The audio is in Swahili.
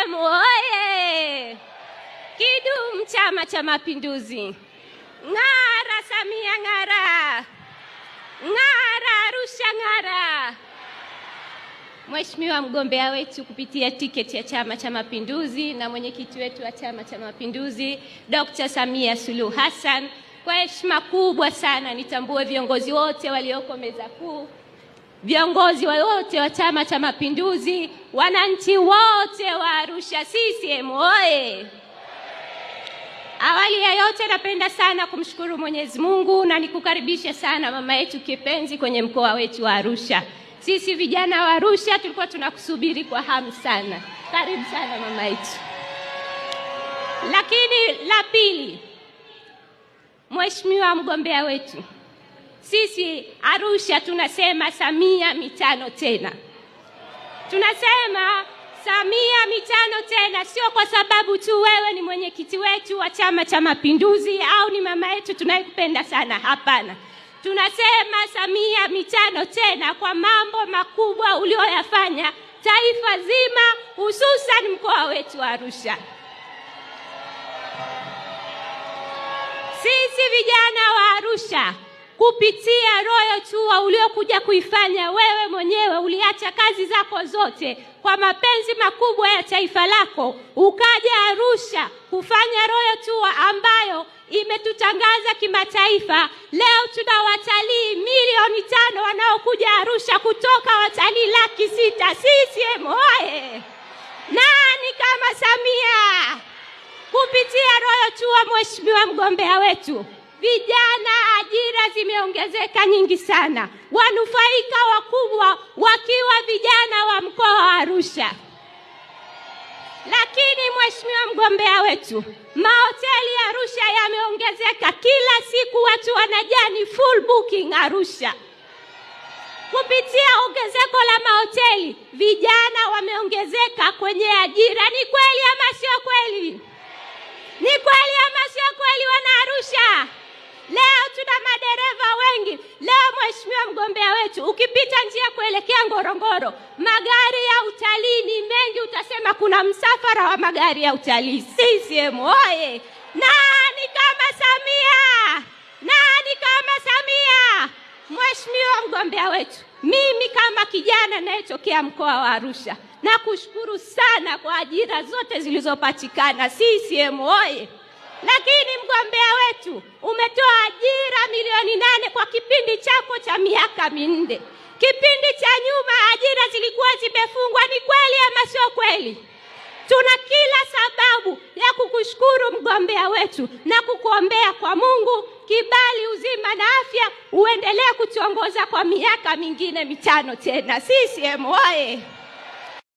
CCM oye! Kidumu Chama cha Mapinduzi! Ng'ara Samia ng'ara! Ng'ara Arusha ng'ara! Mheshimiwa mgombea wetu kupitia tiketi ya Chama cha Mapinduzi na mwenyekiti wetu wa Chama cha Mapinduzi Dr. Samia Suluhu Hassan, kwa heshima kubwa sana nitambue viongozi wote walioko meza kuu, viongozi wote wa Chama cha Mapinduzi, wananchi wote wa Arusha, CCM oye! Awali ya yote napenda sana kumshukuru Mwenyezi Mungu na nikukaribisha sana mama yetu kipenzi kwenye mkoa wetu wa Arusha. Sisi vijana wa Arusha tulikuwa tunakusubiri kwa hamu sana. Karibu sana mama yetu. Lakini la pili, Mheshimiwa mgombea wetu, sisi Arusha tunasema Samia mitano tena. Tunasema Samia mitano tena, sio kwa sababu tu wewe ni mwenyekiti wetu wa Chama cha Mapinduzi au ni mama yetu tunayekupenda sana, hapana. Tunasema Samia mitano tena kwa mambo makubwa ulioyafanya taifa zima, hususan mkoa wetu wa Arusha. Sisi vijana wa Arusha kupitia Royal Tour uliokuja kuifanya wewe mwenyewe, uliacha kazi zako zote kwa mapenzi makubwa ya taifa lako, ukaja Arusha kufanya Royal Tour ambayo imetutangaza kimataifa. Leo tuna watalii milioni 5 wanaokuja Arusha kutoka watalii 600,000. CCM oye! Nani kama Samia? Kupitia Royal Tour, Mheshimiwa mgombea wetu, vijana ajira zimeongezeka nyingi sana, wanufaika wakubwa wakiwa vijana wa mkoa wa Arusha. Lakini Mheshimiwa mgombea wetu, mahoteli ya Arusha yameongezeka, kila siku watu wanajani full booking Arusha. Kupitia ongezeko la mahoteli, vijana wameongezeka kwenye ajira. Ni kweli ama sio kweli? Ni kweli ama sio kweli wana Arusha? Leo tuna madereva wengi. Leo Mheshimiwa mgombea wetu, ukipita njia kuelekea Ngorongoro, magari ya utalii ni mengi, utasema kuna msafara wa magari ya utalii. CCM oye! Nani kama Samia? Nani kama Samia? Mheshimiwa mgombea wetu, mimi kama kijana ninayetokea mkoa wa Arusha, nakushukuru sana kwa ajira zote zilizopatikana. CCM oye! Lakini mgombea wetu, umetoa ajira milioni 8 kwa kipindi chako cha miaka 4. Kipindi cha nyuma ajira zilikuwa zimefungwa. Ni kweli ama sio kweli? Tuna kila sababu ya kukushukuru mgombea wetu na kukuombea kwa Mungu kibali, uzima na afya, uendelee kutuongoza kwa miaka mingine 5 tena. CCM oye!